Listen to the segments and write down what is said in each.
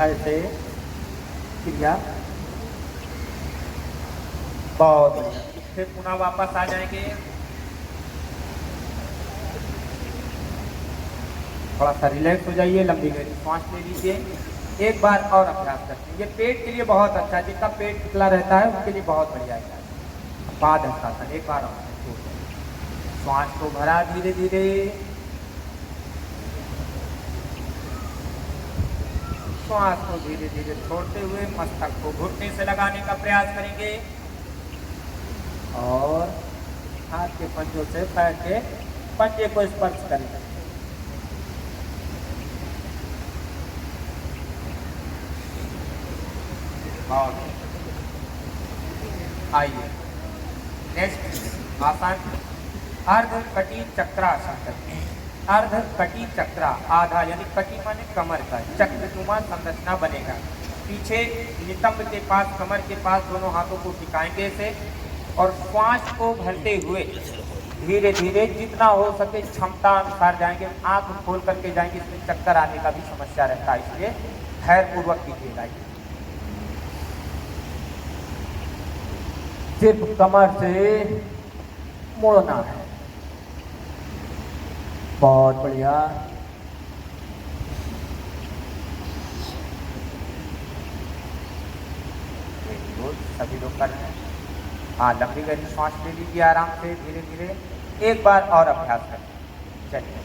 ऐसे क्रिया। बहुत बढ़िया। फिर पुनः वापस आ जाएंगे। थोड़ा सा रिलैक्स हो जाइए, लंबी गहरी सांस ले लीजिए। एक बार और अभ्यास करते हैं। ये पेट के लिए बहुत अच्छा है, जिसका पेट निकला रहता है उसके लिए बहुत बढ़िया है। पाद हस्तासन एक बार और श्वास को भरा धीरे धीरे, श्वास को धीरे धीरे छोड़ते हुए मस्तक को घुटने से लगाने का प्रयास करेंगे और हाथ के पंजों से पैर के पंजे को स्पर्श करेंगे। और आइए नेक्स्ट आसन अर्ध कटी चक्रासन करते हैं। अर्ध कटी चक्रा, आधा यानी कटी माने कमर का, चक्रनुमा संरचना बनेगा। पीछे नितंब के पास, कमर के पास दोनों हाथों को टिकाएंगे इसे और श्वास को भरते हुए धीरे धीरे जितना हो सके क्षमता अनुसार जाएंगे। आंख खोल करके जाएंगे, इसमें चक्कर आने का भी समस्या रहता है, इसलिए धैर्य पूर्वक कीजिएगा। सिर्फ कमर से मोड़ना है। बहुत बढ़िया। सभी लोग कर रहे हैं। हाँ, लंबी गहरी सांस ले लीजिए आराम से, धीरे धीरे। एक बार और अभ्यास करें। चलिए,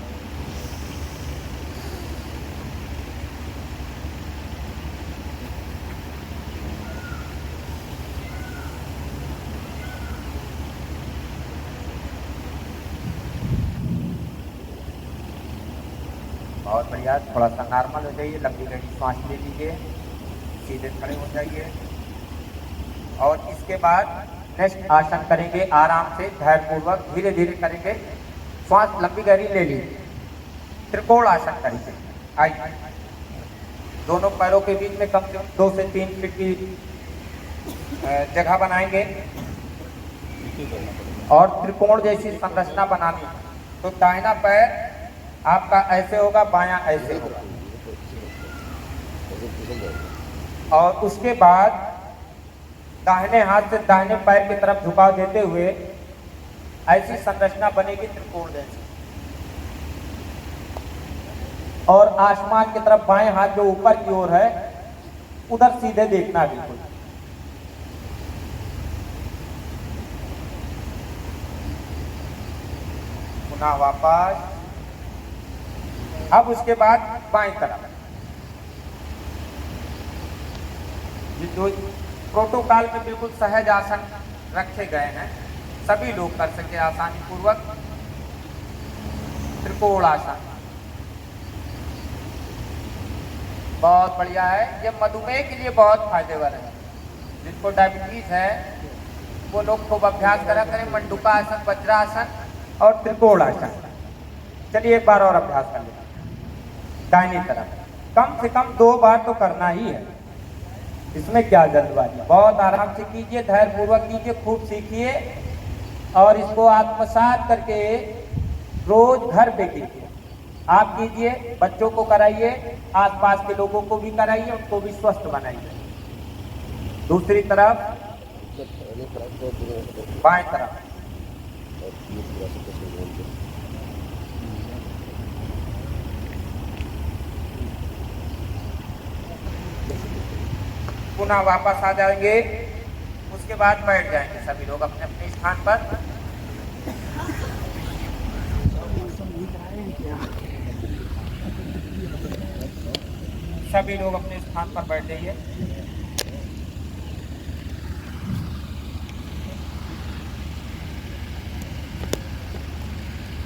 बहुत बढ़िया। थोड़ा सा नॉर्मल हो जाइए, लंबी गहरी सांस ले लीजिए, सीधे खड़े हो जाइए और इसके बाद नेक्स्ट आसन करेंगे आराम से, धैर्यपूर्वक धीरे धीरे करेंगे। श्वास लंबी गहरी ले लीजिए। त्रिकोण आसन करेंगे। आइए, दोनों पैरों के बीच में कम से कम 2 से 3 फीट की जगह बनाएंगे और त्रिकोण जैसी संरचना बनानी है। तो दाहिना पैर आपका ऐसे होगा, बायां ऐसे होगा और उसके बाद दाहिने हाथ से दाहिने पैर की तरफ झुकाव देते हुए ऐसी संरचना बनेगी त्रिकोण जैसी। और आसमान की तरफ बाएं हाथ जो ऊपर की ओर है उधर सीधे देखना बिल्कुल। पुनः वापस। अब उसके बाद बाएं तरफ जो प्रोटोकॉल में बिल्कुल सहज आसन रखे गए हैं, सभी लोग कर सके आसानी पूर्वक। त्रिकोण आसन बहुत बढ़िया है। ये मधुमेह के लिए बहुत फायदेमंद है। जिनको डायबिटीज है वो लोग खूब अभ्यास करा करें। मंडूका आसन, वज्रासन और त्रिकोण आसन। चलिए एक बार और अभ्यास कर लेते हैं। दाहिनी तरफ कम से कम 2 बार तो करना ही है, इसमें क्या जल्दबाजी। बहुत आराम से कीजिए, धैर्य पूर्वक कीजिए, खूब सीखिए और इसको आत्मसात करके रोज घर पे कीजिए। आप कीजिए, बच्चों को कराइए, आसपास के लोगों को भी कराइए, उनको भी स्वस्थ बनाइए। दूसरी तरफ बाएं तरफ पुनः वापस आ जाएंगे। उसके बाद बैठ जाएंगे सभी लोग अपने अपने स्थान पर। सभी लोग अपने स्थान पर बैठ जाइए।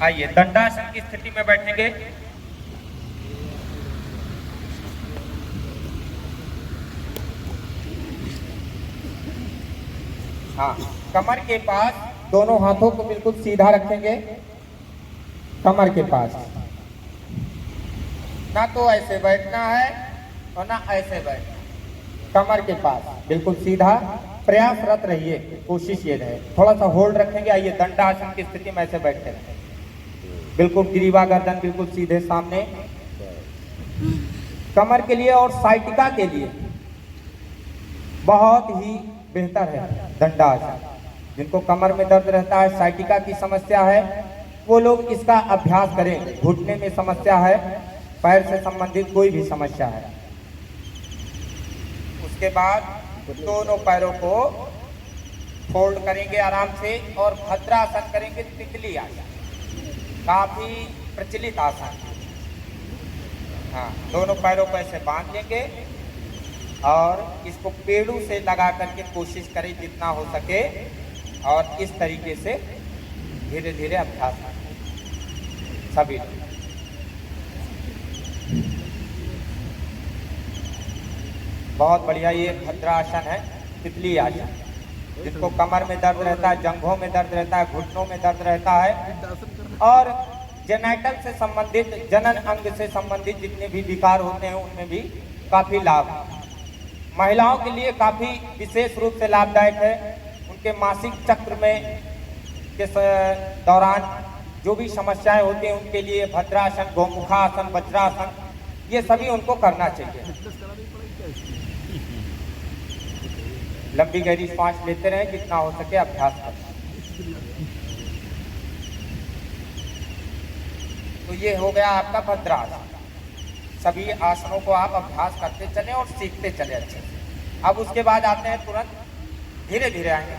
आइए, दंडासन की स्थिति में बैठेंगे। हाँ, कमर के पास दोनों हाथों को बिल्कुल सीधा रखेंगे। कमर के पास ना तो ऐसे बैठना है और ना ऐसे बैठना। कमर के पास बिल्कुल सीधा, प्रयासरत रहिए, कोशिश ये रहे। थोड़ा सा होल्ड रखेंगे। आइए, दंडासन की स्थिति में ऐसे बैठते हैं। बिल्कुल ग्रीवा गर्दन बिल्कुल सीधे सामने। कमर के लिए और साइटिका के लिए बहुत ही बेहतर है दंडासन। जिनको कमर में दर्द रहता है, साइटिका की समस्या है, वो लोग इसका अभ्यास करें। घुटने में समस्या है, पैर से संबंधित कोई भी समस्या है। उसके बाद दोनों पैरों को फोल्ड करेंगे आराम से और भद्रासन करेंगे। तितली आसन काफी प्रचलित आसन। हाँ, दोनों पैरों को ऐसे बांध लेंगे और इसको पेड़ों से लगा करके कोशिश करें जितना हो सके, और इस तरीके से धीरे धीरे अभ्यास सभी। बहुत बढ़िया। ये भद्रासन है, तितली आसन। जिसको कमर में दर्द रहता है, जंघों में दर्द रहता है, घुटनों में दर्द रहता है और जेनेटल से संबंधित, जनन अंग से संबंधित जितने भी विकार होते हैं उनमें भी काफी लाभ है। महिलाओं के लिए काफी विशेष रूप से लाभदायक है। उनके मासिक चक्र में के दौरान जो भी समस्याएं होती हैं उनके लिए भद्रासन, गोमुखासन, वज्रासन, ये सभी उनको करना चाहिए। लंबी गहरी सांस लेते रहें, जितना हो सके अभ्यास करें। तो ये हो गया आपका भद्रासन। सभी आसनों को आप अभ्यास करते चले और सीखते चले अच्छे से। अब उसके बाद आते हैं, तुरंत धीरे धीरे आएंगे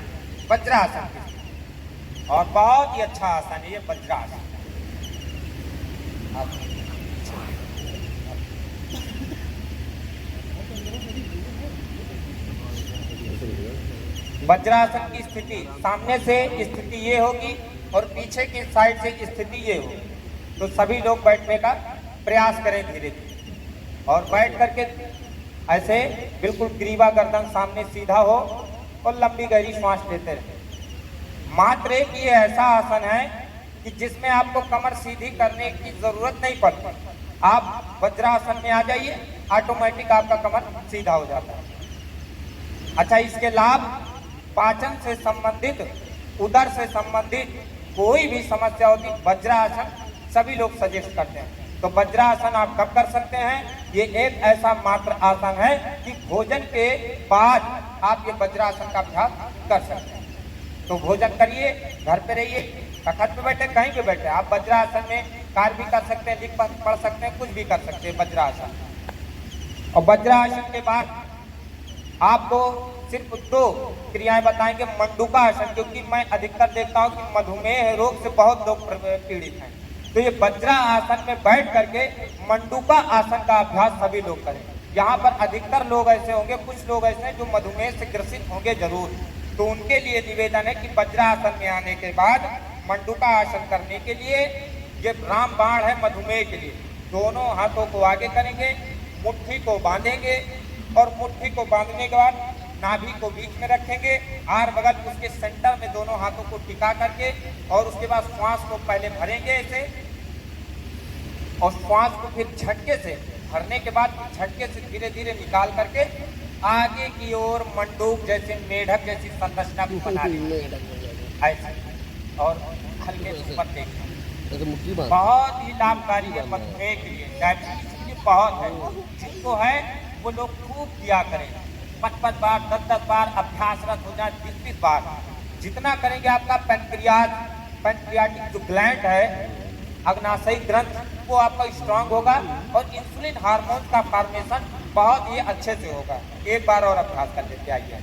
वज्रासन की। और बहुत ही अच्छा आसन है ये वज्रासन। वज्रासन की स्थिति, सामने से स्थिति ये होगी और पीछे की साइड से स्थिति ये होगी। तो सभी लोग बैठने का प्रयास करें धीरे धीरे, और बैठ करके ऐसे बिल्कुल ग्रीवा गर्दन सामने सीधा हो और लंबी गहरी सांस लेते रहे। मात्र एक ये ऐसा आसन है कि जिसमें आपको कमर सीधी करने की जरूरत नहीं पड़ती। आप वज्रासन में आ जाइए, ऑटोमेटिक आपका कमर सीधा हो जाता है। अच्छा, इसके लाभ पाचन से संबंधित, उदर से संबंधित कोई भी समस्या होती, वज्रासन सभी लोग सजेस्ट करते हैं। तो वज्रासन आप कब कर सकते हैं? ये एक ऐसा मात्र आसन है कि भोजन के बाद आप ये वज्रासन का अभ्यास कर सकते हैं। तो भोजन करिए, घर पे रहिए, तख्त पे बैठे, कहीं पे बैठे, आप वज्रासन में कार्य भी कर सकते हैं, लिख पढ़ सकते हैं, कुछ भी कर सकते हैं वज्रासन। और वज्रासन के बाद आपको सिर्फ 2 क्रियाएं बताएंगे। मंडूका आसन, क्योंकि मैं अधिकतर देखता हूं कि मधुमेह रोग से बहुत लोग पीड़ित हैं। तो ये वज्रा आसन में बैठ करके मंडूका आसन का अभ्यास सभी लोग करें। यहाँ पर अधिकतर लोग ऐसे होंगे, कुछ लोग ऐसे हैं जो मधुमेह से ग्रसित होंगे जरूर। तो उनके लिए निवेदन है कि वज्रा आसन में आने के बाद मंडूका आसन करने के लिए, ये रामबाण है मधुमेह के लिए। दोनों हाथों को आगे करेंगे, मुट्ठी को बांधेंगे और मुट्ठी को बांधने के बाद नाभि को बीच में रखेंगे, आर बगल उसके सेंटर में दोनों हाथों को टिका करके, और उसके बाद श्वास को पहले भरेंगे ऐसे, और श्वास को फिर झटके से भरने के बाद झटके से धीरे धीरे निकाल करके आगे की ओर मंडूक जैसे, मेढक जैसी संरचना को बना लेंगे ऐसे, और हल्के से ऊपर देखें। बहुत ही लाभकारी है मधुमेह के लिए, डायबिटीज के लिए बहुत है। जिनको है वो लोग खूब किया करें, 55 बार, 10-10 बार अभ्यासरत हो जाए, 20-20 बार। जितना करेंगे आपका पैंक्रियाटिक जो ग्लैंड है, अग्नाशयी ग्रंथ, वो आपका स्ट्रांग होगा और इंसुलिन हार्मोन का फॉर्मेशन बहुत ही अच्छे से होगा। एक बार और अभ्यास कर लेते आइए।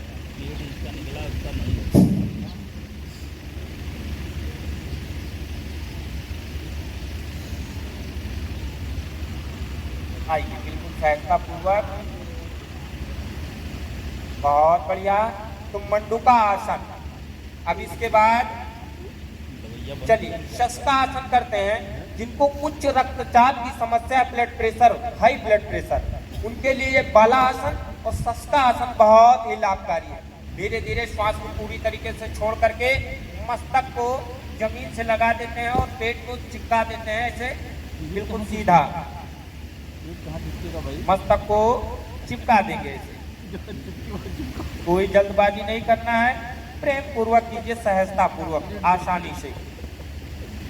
आइए बिल्कुल सहजता पूर्वक, बहुत बढ़िया। तो मंडूका आसन। अब इसके बाद चलिए शस्त्रासन करते हैं। जिनको उच्च रक्तचाप की समस्या, blood pressure, high blood pressure, उनके लिए ये बाला आसन और शस्त्र आसन बहुत ही लाभकारी है। धीरे धीरे श्वास को पूरी तरीके से छोड़ करके मस्तक को जमीन से लगा देते हैं और पेट को चिपका देते हैं ऐसे, बिल्कुल सीधा मस्तक को चिपका देंगे ऐसे। कोई जल्दबाजी नहीं करना है, प्रेम पूर्वक कीजिए, सहजता पूर्वक, आसानी से।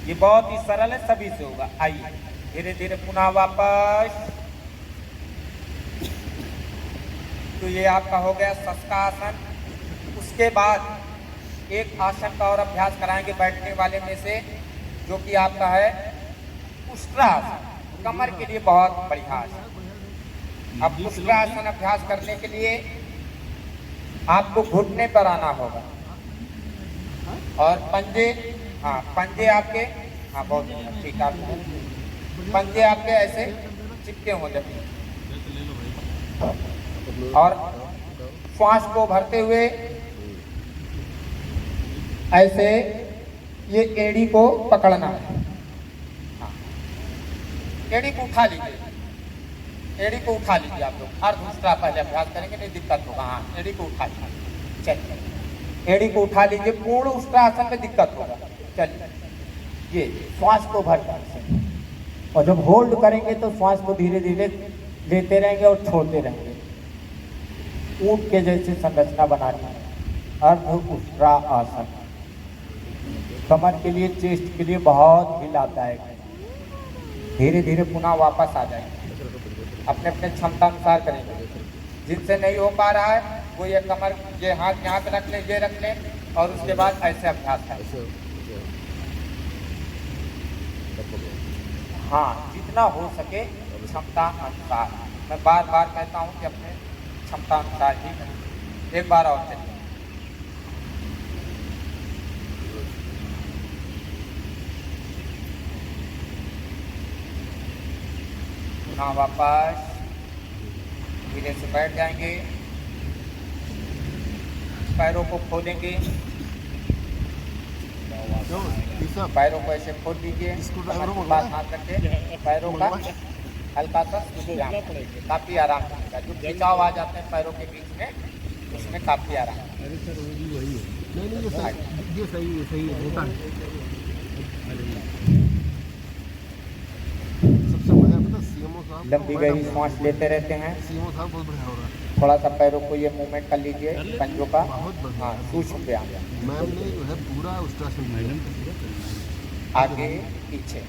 ये बहुत ही सरल है, सभी से होगा। आइए धीरे धीरे पुनः वापस तो ये आपका हो गया शशकासन। उसके बाद एक आसन का और अभ्यास कराएंगे बैठने वाले में से, जो कि आपका है उष्ट्रासन। कमर के लिए बहुत बढ़िया आसन। अब उष्ट्रासन अभ्यास करने के लिए आपको घुटने पर आना होगा और पंजे, हाँ पंजे आपके, हाँ बहुत ठीक है, आप पंजे आपके ऐसे चिपके हों जमीन और श्वास को भरते हुए ऐसे ये एड़ी को पकड़ना है। हाँ। एड़ी को उठा लीजिए, एड़ी को उठा लीजिए आप लोग। हर दूसरा पहले अभ्यास करेंगे, नहीं दिक्कत होगा। हाँ एड़ी को उठा लीजिए, चलिए एड़ी को उठा लीजिए। पूर्ण उष्ट्रासन में दिक्कत होगा। चलिए ये श्वास को भरकर से, और जब होल्ड करेंगे तो श्वास को धीरे धीरे लेते रहेंगे और छोड़ते रहेंगे। ऊंट के जैसे संरचना बनानी है। अर्ध उष्ट्रासन कमर के लिए, चेस्ट के लिए बहुत ही लाभदायक है। धीरे धीरे पुनः वापस आ जाएंगे, अपने अपने क्षमता अनुसार करेंगे। जिनसे नहीं हो पा रहा है वो ये कमर, ये हाथ यहाँ पे रख लें, ये रख लें और उसके बाद ऐसे अभ्यास करें। हाँ जितना हो सके क्षमता अनुसार। मैं बार बार कहता हूँ कि अपने क्षमता अनुसार ही करें। एक बार और चलिए। पुनः वापस धीरे से बैठ जाएंगे, पैरों को खोलेंगे, पैरों को ऐसे खोल दीजिए, पास हाथ रखें, पैरों का हल्का सा काफ़ी आराम मिलेगा। जो खिंचाव आ जाते हैं पैरों के बीच में, उसमें काफ़ी आराम। लंबी गहरी सांस लेते रहते हैं। थोड़ा सा पैरों को ये मूवमेंट कर लीजिए, पंजों का। हाँ सूक्ष्म व्यायाम। मैम ने जो है पूरा उष्ट्रासन आगे पीछे